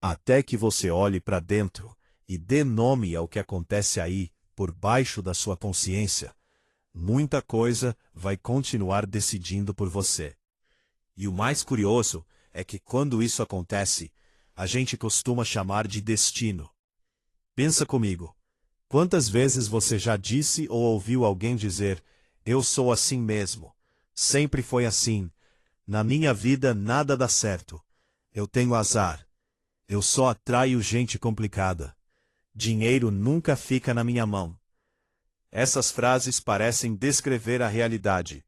Até que você olhe para dentro e dê nome ao que acontece aí, por baixo da sua consciência, muita coisa vai continuar decidindo por você. E o mais curioso é que quando isso acontece, a gente costuma chamar de destino. Pensa comigo. Quantas vezes você já disse ou ouviu alguém dizer: "Eu sou assim mesmo. Sempre foi assim. Na minha vida nada dá certo. Eu tenho azar. Eu só atraio gente complicada. Dinheiro nunca fica na minha mão." Essas frases parecem descrever a realidade,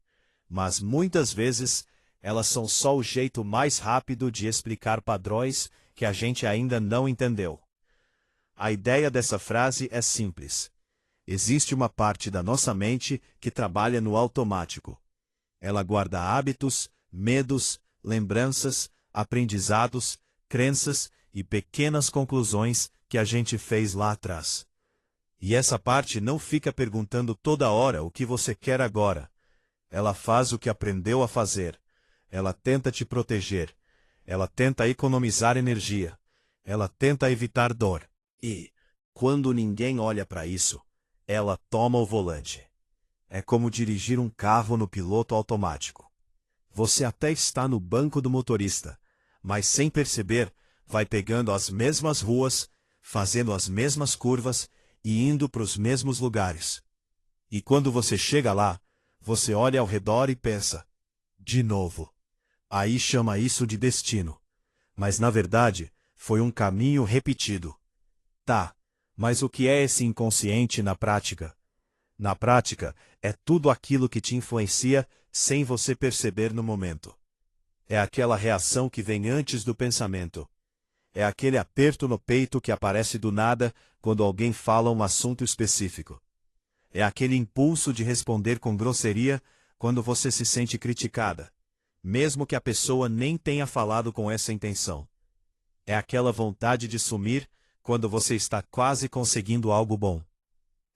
mas muitas vezes elas são só o jeito mais rápido de explicar padrões que a gente ainda não entendeu. A ideia dessa frase é simples. Existe uma parte da nossa mente que trabalha no automático. Ela guarda hábitos, medos, lembranças, aprendizados, crenças e pequenas conclusões que a gente fez lá atrás. E essa parte não fica perguntando toda hora o que você quer agora. Ela faz o que aprendeu a fazer. Ela tenta te proteger. Ela tenta economizar energia. Ela tenta evitar dor. E, quando ninguém olha para isso, ela toma o volante. É como dirigir um carro no piloto automático. Você até está no banco do motorista, mas sem perceber, vai pegando as mesmas ruas, fazendo as mesmas curvas e indo para os mesmos lugares. E quando você chega lá, você olha ao redor e pensa: de novo. Aí chama isso de destino. Mas na verdade, foi um caminho repetido. Tá, mas o que é esse inconsciente na prática? Na prática, é tudo aquilo que te influencia sem você perceber no momento. É aquela reação que vem antes do pensamento. É aquele aperto no peito que aparece do nada quando alguém fala um assunto específico. É aquele impulso de responder com grosseria quando você se sente criticada, mesmo que a pessoa nem tenha falado com essa intenção. É aquela vontade de sumir quando você está quase conseguindo algo bom.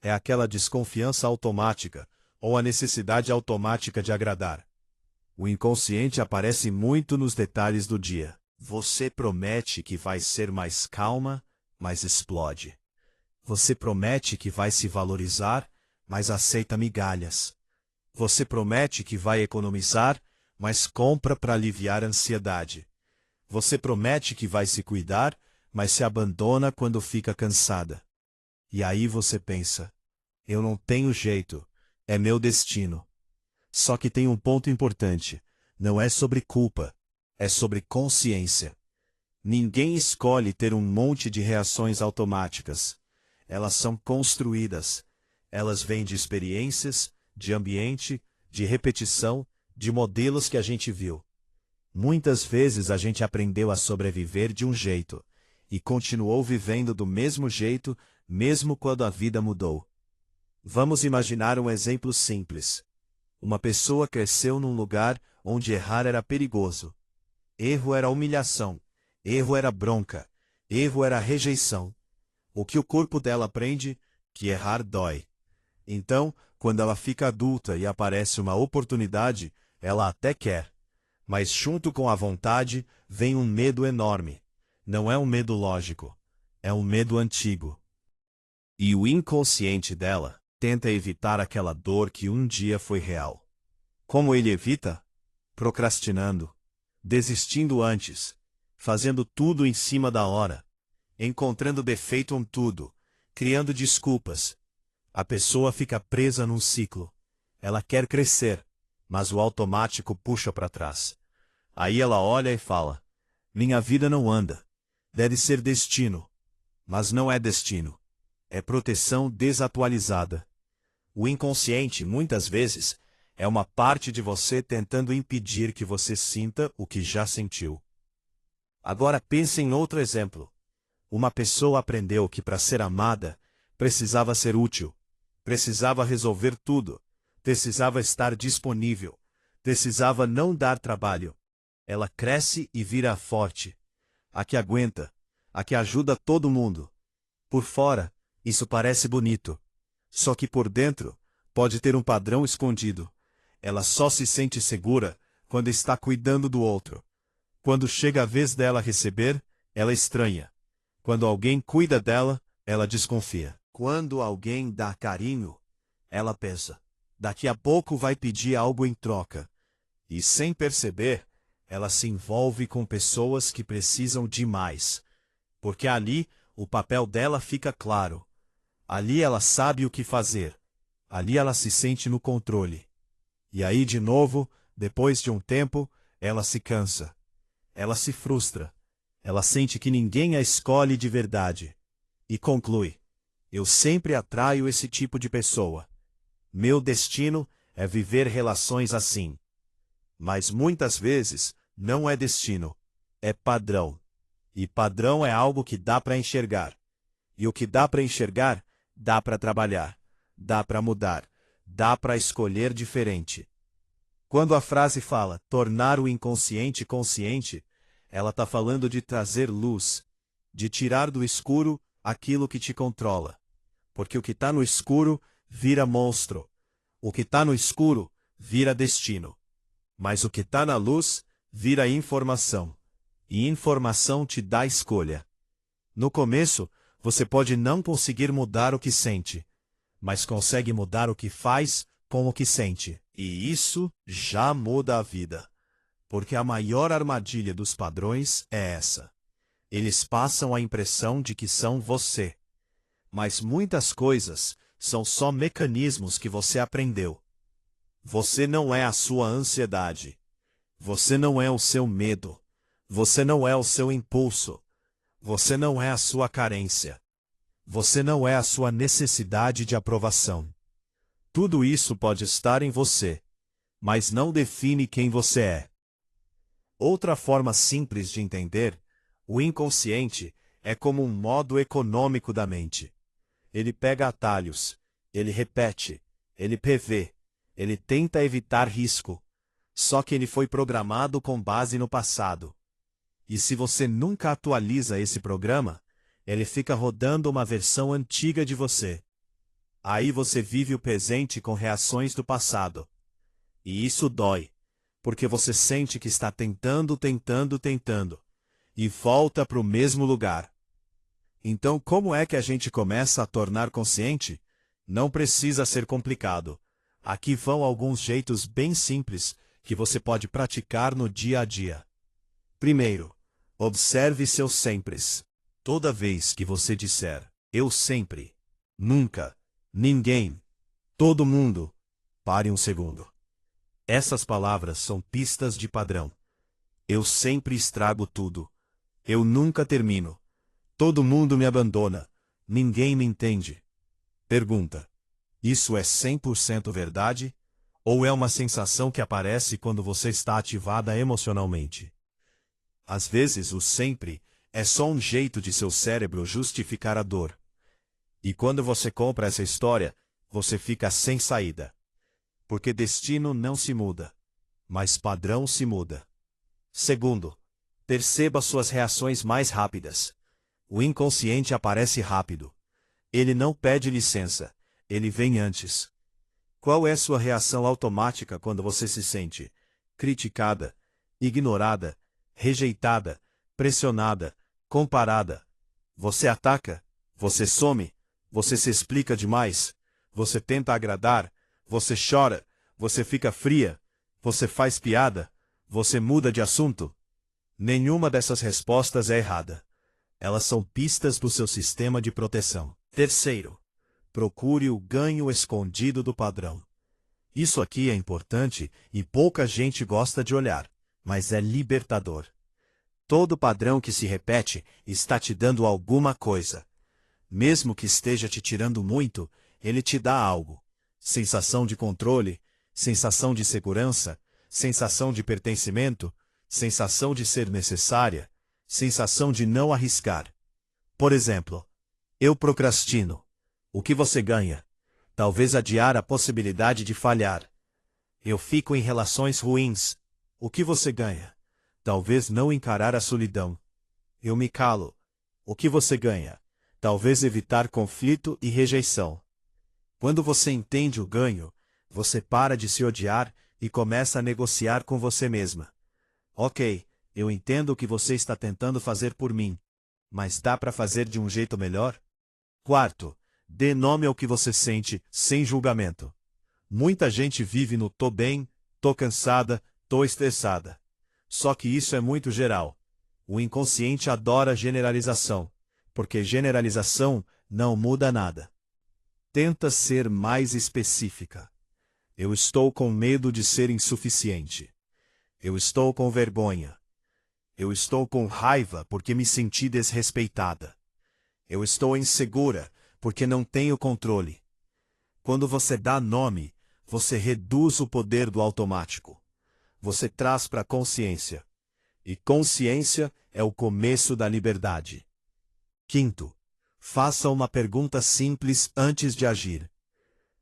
É aquela desconfiança automática, ou a necessidade automática de agradar. O inconsciente aparece muito nos detalhes do dia. Você promete que vai ser mais calma, mas explode. Você promete que vai se valorizar, mas aceita migalhas. Você promete que vai economizar, mas compra para aliviar a ansiedade. Você promete que vai se cuidar, mas se abandona quando fica cansada. E aí você pensa: eu não tenho jeito, é meu destino. Só que tem um ponto importante: não é sobre culpa, é sobre consciência. Ninguém escolhe ter um monte de reações automáticas. Elas são construídas. Elas vêm de experiências, de ambiente, de repetição, de modelos que a gente viu. Muitas vezes a gente aprendeu a sobreviver de um jeito e continuou vivendo do mesmo jeito, mesmo quando a vida mudou. Vamos imaginar um exemplo simples. Uma pessoa cresceu num lugar onde errar era perigoso. Erro era humilhação. Erro era bronca. Erro era rejeição. O que o corpo dela aprende? Que errar dói. Então, quando ela fica adulta e aparece uma oportunidade, ela até quer. Mas junto com a vontade, vem um medo enorme. Não é um medo lógico. É um medo antigo. E o inconsciente dela tenta evitar aquela dor que um dia foi real. Como ele evita? Procrastinando. Desistindo antes. Fazendo tudo em cima da hora. Encontrando defeito em tudo. Criando desculpas. A pessoa fica presa num ciclo. Ela quer crescer, mas o automático puxa para trás. Aí ela olha e fala: minha vida não anda. Deve ser destino. Mas não é destino. É proteção desatualizada. O inconsciente, muitas vezes, é uma parte de você tentando impedir que você sinta o que já sentiu. Agora pense em outro exemplo. Uma pessoa aprendeu que para ser amada, precisava ser útil, precisava resolver tudo, precisava estar disponível, precisava não dar trabalho. Ela cresce e vira a forte, a que aguenta, a que ajuda todo mundo. Por fora, isso parece bonito. Só que por dentro, pode ter um padrão escondido. Ela só se sente segura quando está cuidando do outro. Quando chega a vez dela receber, ela estranha. Quando alguém cuida dela, ela desconfia. Quando alguém dá carinho, ela pensa: daqui a pouco vai pedir algo em troca. E sem perceber, ela se envolve com pessoas que precisam de mais. Porque ali, o papel dela fica claro. Ali ela sabe o que fazer. Ali ela se sente no controle. E aí, de novo, depois de um tempo, ela se cansa. Ela se frustra. Ela sente que ninguém a escolhe de verdade. E conclui: eu sempre atraio esse tipo de pessoa. Meu destino é viver relações assim. Mas muitas vezes não é destino, é padrão. E padrão é algo que dá para enxergar. E o que dá para enxergar, dá para trabalhar, dá para mudar, dá para escolher diferente. Quando a frase fala tornar o inconsciente consciente, ela está falando de trazer luz, de tirar do escuro aquilo que te controla. Porque o que está no escuro vira monstro. O que está no escuro vira destino. Mas o que está na luz vira informação. E informação te dá escolha. No começo, você pode não conseguir mudar o que sente, mas consegue mudar o que faz com o que sente. E isso já muda a vida. Porque a maior armadilha dos padrões é essa. Eles passam a impressão de que são você. Mas muitas coisas são só mecanismos que você aprendeu. Você não é a sua ansiedade. Você não é o seu medo. Você não é o seu impulso. Você não é a sua carência. Você não é a sua necessidade de aprovação. Tudo isso pode estar em você, mas não define quem você é. Outra forma simples de entender, o inconsciente é como um modo econômico da mente. Ele pega atalhos, ele repete, ele prevê, ele tenta evitar risco. Só que ele foi programado com base no passado. E se você nunca atualiza esse programa, ele fica rodando uma versão antiga de você. Aí você vive o presente com reações do passado. E isso dói, porque você sente que está tentando, e volta para o mesmo lugar. Então, como é que a gente começa a tornar consciente? Não precisa ser complicado. Aqui vão alguns jeitos bem simples que você pode praticar no dia a dia. Primeiro, observe seus sempres. Toda vez que você disser eu sempre, nunca, ninguém, todo mundo, pare um segundo. Essas palavras são pistas de padrão. Eu sempre estrago tudo. Eu nunca termino. Todo mundo me abandona. Ninguém me entende. Pergunta: isso é 100% verdade? Ou é uma sensação que aparece quando você está ativada emocionalmente? Às vezes, o sempre é só um jeito de seu cérebro justificar a dor. E quando você compra essa história, você fica sem saída. Porque destino não se muda, mas padrão se muda. Segundo, perceba suas reações mais rápidas. O inconsciente aparece rápido. Ele não pede licença, ele vem antes. Qual é sua reação automática quando você se sente criticada, ignorada, rejeitada, pressionada, comparada? Você ataca, você some, você se explica demais, você tenta agradar, você chora, você fica fria, você faz piada, você muda de assunto. Nenhuma dessas respostas é errada. Elas são pistas do seu sistema de proteção. Terceiro, procure o ganho escondido do padrão. Isso aqui é importante e pouca gente gosta de olhar, mas é libertador. Todo padrão que se repete está te dando alguma coisa. Mesmo que esteja te tirando muito, ele te dá algo. Sensação de controle, sensação de segurança, sensação de pertencimento, sensação de ser necessária, sensação de não arriscar. Por exemplo, eu procrastino. O que você ganha? Talvez adiar a possibilidade de falhar. Eu fico em relações ruins. O que você ganha? Talvez não encarar a solidão. Eu me calo. O que você ganha? Talvez evitar conflito e rejeição. Quando você entende o ganho, você para de se odiar e começa a negociar com você mesma. Ok, eu entendo o que você está tentando fazer por mim. mas dá para fazer de um jeito melhor? Quarto, dê nome ao que você sente, sem julgamento. Muita gente vive no tô bem, tô cansada, tô estressada. Só que isso é muito geral. O inconsciente adora generalização, porque generalização não muda nada. Tenta ser mais específica. Eu estou com medo de ser insuficiente. Eu estou com vergonha. Eu estou com raiva porque me senti desrespeitada. Eu estou insegura porque não tenho controle. Quando você dá nome, você reduz o poder do automático. Você traz para a consciência. E consciência é o começo da liberdade. Quinto, faça uma pergunta simples antes de agir.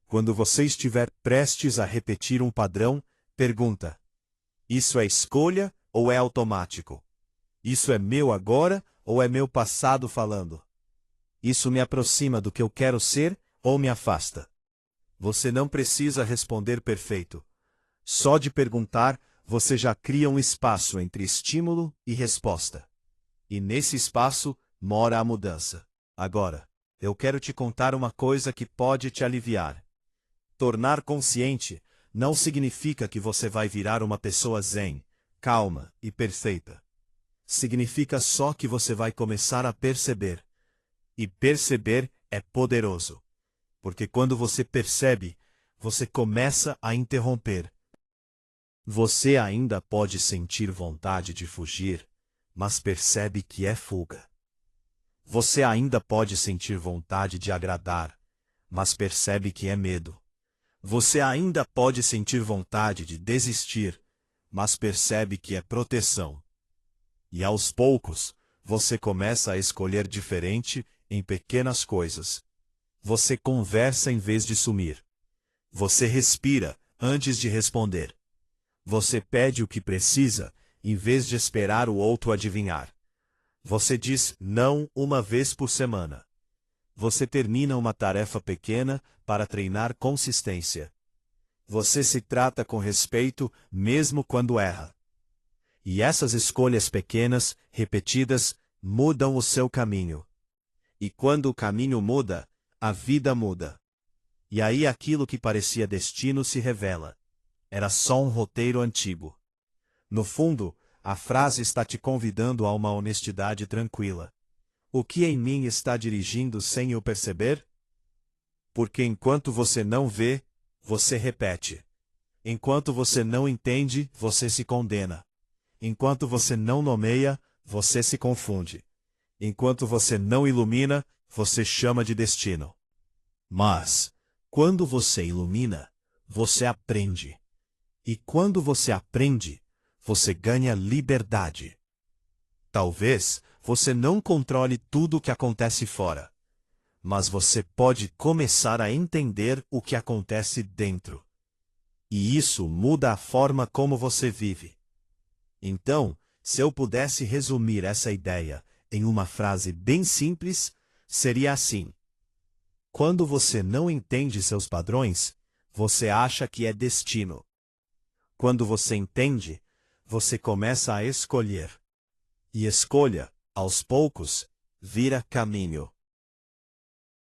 Quando você estiver prestes a repetir um padrão, pergunta: isso é escolha ou é automático? Isso é meu agora ou é meu passado falando? Isso me aproxima do que eu quero ser ou me afasta? Você não precisa responder perfeito. Só de perguntar, você já cria um espaço entre estímulo e resposta. E nesse espaço mora a mudança. Agora, eu quero te contar uma coisa que pode te aliviar. Tornar consciente não significa que você vai virar uma pessoa zen, calma e perfeita. Significa só que você vai começar a perceber. E perceber é poderoso. Porque quando você percebe, você começa a interromper. Você ainda pode sentir vontade de fugir, mas percebe que é fuga. Você ainda pode sentir vontade de agradar, mas percebe que é medo. Você ainda pode sentir vontade de desistir, mas percebe que é proteção. E aos poucos, você começa a escolher diferente em pequenas coisas. Você conversa em vez de sumir. Você respira antes de responder. Você pede o que precisa em vez de esperar o outro adivinhar. Você diz não uma vez por semana. Você termina uma tarefa pequena para treinar consistência. Você se trata com respeito mesmo quando erra. E essas escolhas pequenas, repetidas, mudam o seu caminho. E quando o caminho muda, a vida muda. E aí aquilo que parecia destino se revela. Era só um roteiro antigo. No fundo, a frase está te convidando a uma honestidade tranquila. O que em mim está dirigindo sem eu perceber? Porque enquanto você não vê, você repete. Enquanto você não entende, você se condena. Enquanto você não nomeia, você se confunde. Enquanto você não ilumina, você chama de destino. Mas, quando você ilumina, você aprende. E quando você aprende, você ganha liberdade. Talvez você não controle tudo o que acontece fora, mas você pode começar a entender o que acontece dentro. E isso muda a forma como você vive. Então, se eu pudesse resumir essa ideia em uma frase bem simples, seria assim: quando você não entende seus padrões, você acha que é destino. Quando você entende, você começa a escolher. E escolha, aos poucos, vira caminho.